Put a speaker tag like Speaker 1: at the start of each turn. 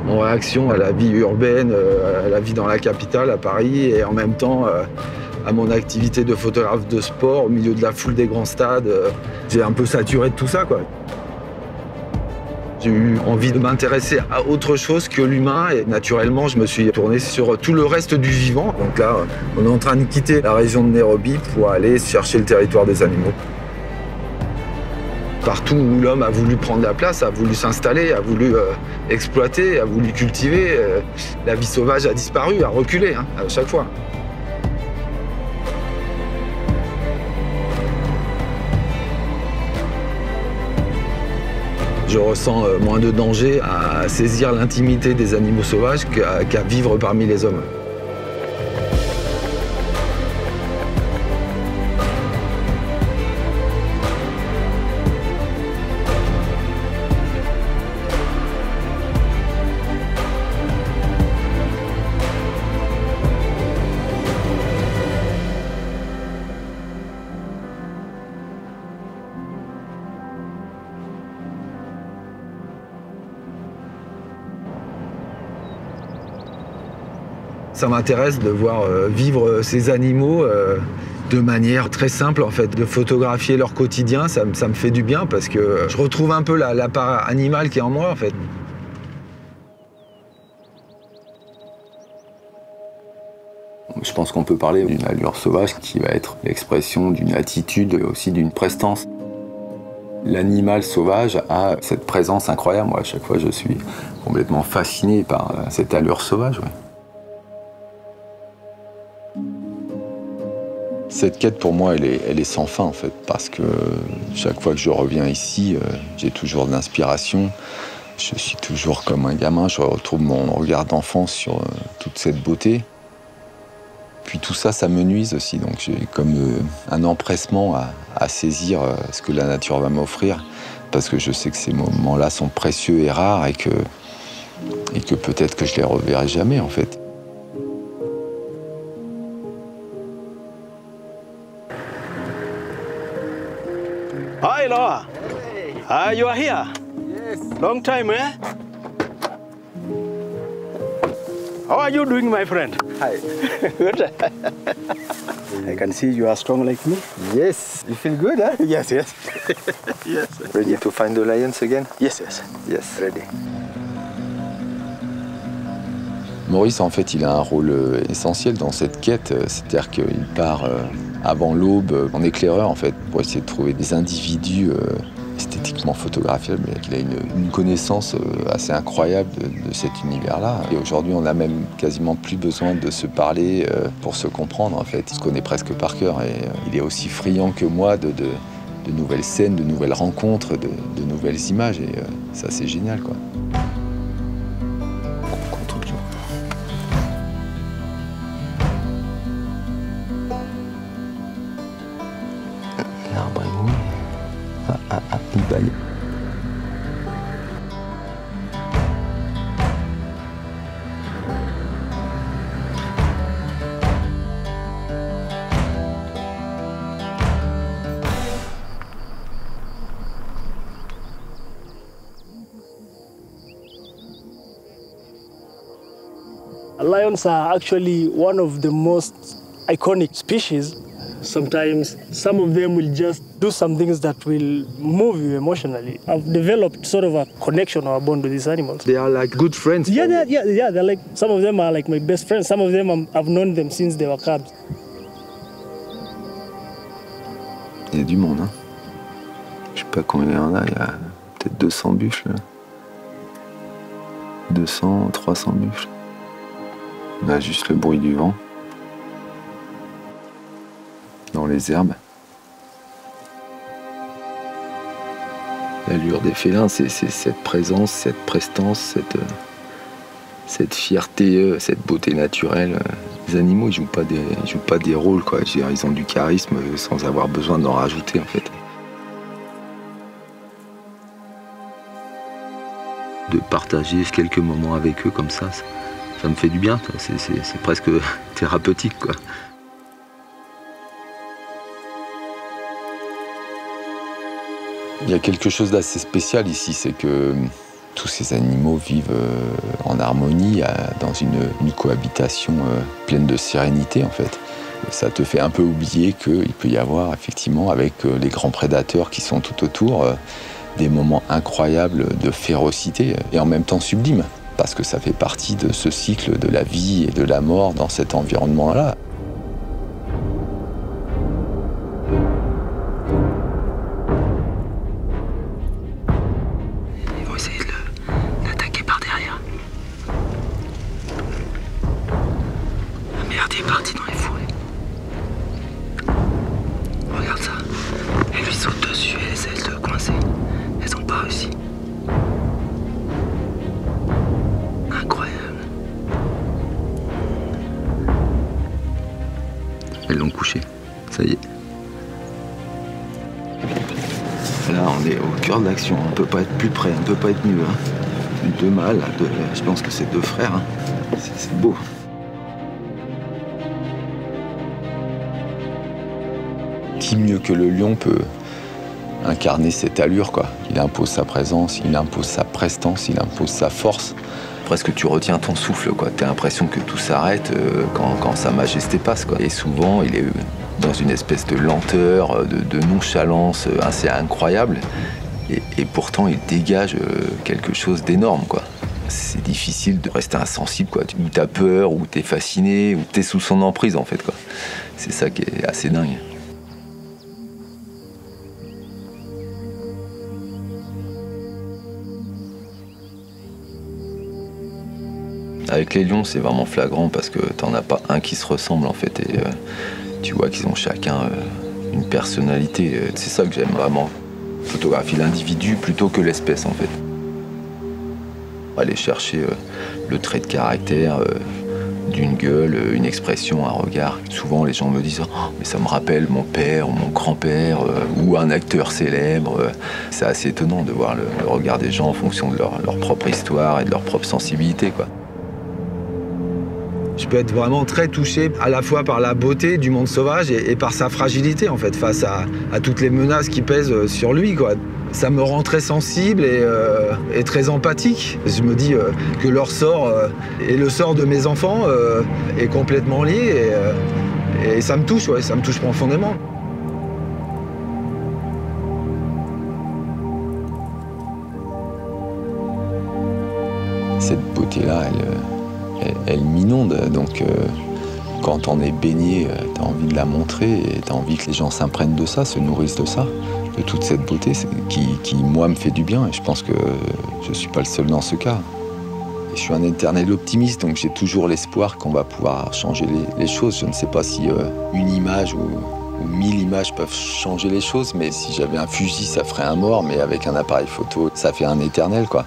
Speaker 1: en réaction à la vie urbaine, à la vie dans la capitale, à Paris, et en même temps à mon activité de photographe de sport au milieu de la foule des grands stades. J'ai un peu saturé de tout ça, quoi. J'ai eu envie de m'intéresser à autre chose que l'humain et naturellement, je me suis tourné sur tout le reste du vivant. Donc là, on est en train de quitter la région de Nairobi pour aller chercher le territoire des animaux. Partout où l'homme a voulu prendre la place, a voulu s'installer, a voulu exploiter, a voulu cultiver, la vie sauvage a disparu, a reculé à chaque fois. Je ressens moins de danger à saisir l'intimité des animaux sauvages qu'à vivre parmi les hommes. Ça m'intéresse de voir vivre ces animaux de manière très simple, en fait. De photographier leur quotidien, ça me fait du bien parce que je retrouve un peu la part animale qui est en moi, en fait.
Speaker 2: Je pense qu'on peut parler d'une allure sauvage qui va être l'expression d'une attitude et aussi d'une prestance. L'animal sauvage a cette présence incroyable. Moi, à chaque fois, je suis complètement fasciné par cette allure sauvage. Ouais. Cette quête, pour moi, elle est sans fin, en fait, parce que chaque fois que je reviens ici, j'ai toujours de l'inspiration. Je suis toujours comme un gamin, je retrouve mon regard d'enfant sur toute cette beauté. Puis tout ça, ça me nuise aussi, donc j'ai comme un empressement à saisir ce que la nature va m'offrir, parce que je sais que ces moments-là sont précieux et rares, et que peut-être que je les reverrai jamais, en fait.
Speaker 3: Hi, Noah. Hey. You are here?
Speaker 1: Yes.
Speaker 3: Long time, eh? How are you doing, my friend?
Speaker 1: Hi.
Speaker 3: Good. I can see you are strong like me.
Speaker 1: Yes. You feel good, huh?
Speaker 3: Yes, yes. Yes.
Speaker 1: Ready to find the lions again?
Speaker 3: Yes, yes.
Speaker 1: Yes.
Speaker 3: Ready.
Speaker 2: Maurice, en fait, il a un rôle essentiel dans cette quête, c'est-à-dire qu'il part avant l'aube en éclaireur, en fait, pour essayer de trouver des individus esthétiquement photographiables, mais qu'il a une connaissance assez incroyable de cet univers-là. Et aujourd'hui, on n'a même quasiment plus besoin de se parler pour se comprendre, en fait. Il se connaît presque par cœur et il est aussi friand que moi de nouvelles scènes, de nouvelles rencontres, de nouvelles images, et ça, c'est génial, quoi.
Speaker 1: L'arbre est mou. Il baille.
Speaker 4: Lions are actually one of the most iconic species. Sometimes some of them will just do some things that will move you emotionally. I've developed sort of a connection or a bond with these animals.
Speaker 1: They are like good friends.
Speaker 4: Yeah, they're like, some of them are like my best friends. Some of them I've known them since they were cubs.
Speaker 2: Il y a du monde, hein. Je sais pas combien il y en a peut-être 200 buffles. 200, 300 buffles. On a juste le bruit du vent. Dans les herbes. L'allure des félins, c'est cette présence, cette prestance, cette fierté, cette beauté naturelle. Les animaux, ils jouent pas des rôles, quoi. Je veux dire, ils ont du charisme sans avoir besoin d'en rajouter, en fait. De partager quelques moments avec eux comme ça me fait du bien. C'est presque thérapeutique, quoi. Il y a quelque chose d'assez spécial ici, c'est que Tous ces animaux vivent en harmonie, dans une cohabitation pleine de sérénité en fait. Ça te fait un peu oublier qu'il peut y avoir effectivement, avec les grands prédateurs qui sont tout autour, des moments incroyables de férocité et en même temps sublimes, parce que ça fait partie de ce cycle de la vie et de la mort dans cet environnement-là.
Speaker 5: Ils vont essayer de l'attaquer par derrière. Ah merde, il est parti dans les fourrés. Regarde ça. Elle lui saute dessus, elle essaie de le coincer. Elles n'ont pas réussi. Incroyable.
Speaker 2: Elles l'ont couché, ça y est. Là, on est au cœur de l'action, on ne peut pas être plus près, on ne peut pas être mieux. Hein. Deux mâles, je pense que c'est deux frères, hein. C'est beau. Qui mieux que le lion peut incarner cette allure, quoi. Il impose sa présence, il impose sa prestance, il impose sa force. Presque tu retiens ton souffle, quoi. T'as l'impression que tout s'arrête quand sa majesté passe, quoi. Et souvent, il est dans une espèce de lenteur, de nonchalance assez incroyable. Et pourtant, il dégage quelque chose d'énorme, quoi. C'est difficile de rester insensible, quoi. Ou t'as peur, ou t'es fasciné, ou t'es sous son emprise, en fait, quoi. C'est ça qui est assez dingue. Avec les lions, c'est vraiment flagrant parce que t'en as pas un qui se ressemble en fait. Et tu vois qu'ils ont chacun une personnalité. C'est ça que j'aime vraiment. Photographier l'individu plutôt que l'espèce en fait. Aller chercher le trait de caractère d'une gueule, une expression, un regard. Souvent les gens me disent oh, mais ça me rappelle mon père ou mon grand-père ou un acteur célèbre. C'est assez étonnant de voir le regard des gens en fonction de leur propre histoire et de leur propre sensibilité, quoi.
Speaker 1: Je peux être vraiment très touché à la fois par la beauté du monde sauvage et par sa fragilité en fait, face à toutes les menaces qui pèsent sur lui, quoi. Ça me rend très sensible et très empathique. Je me dis que leur sort et le sort de mes enfants est complètement lié et ça me touche, ouais, ça me touche profondément.
Speaker 2: Cette beauté-là, elle m'inonde, donc quand on est baigné, t'as envie de la montrer et t'as envie que les gens s'imprègnent de ça, se nourrissent de ça, de toute cette beauté qui moi, me fait du bien et je pense que je suis pas le seul dans ce cas. Et je suis un éternel optimiste, donc j'ai toujours l'espoir qu'on va pouvoir changer les choses. Je ne sais pas si une image ou 1000 images peuvent changer les choses, mais si j'avais un fusil, ça ferait un mort, mais avec un appareil photo, ça fait un éternel, quoi.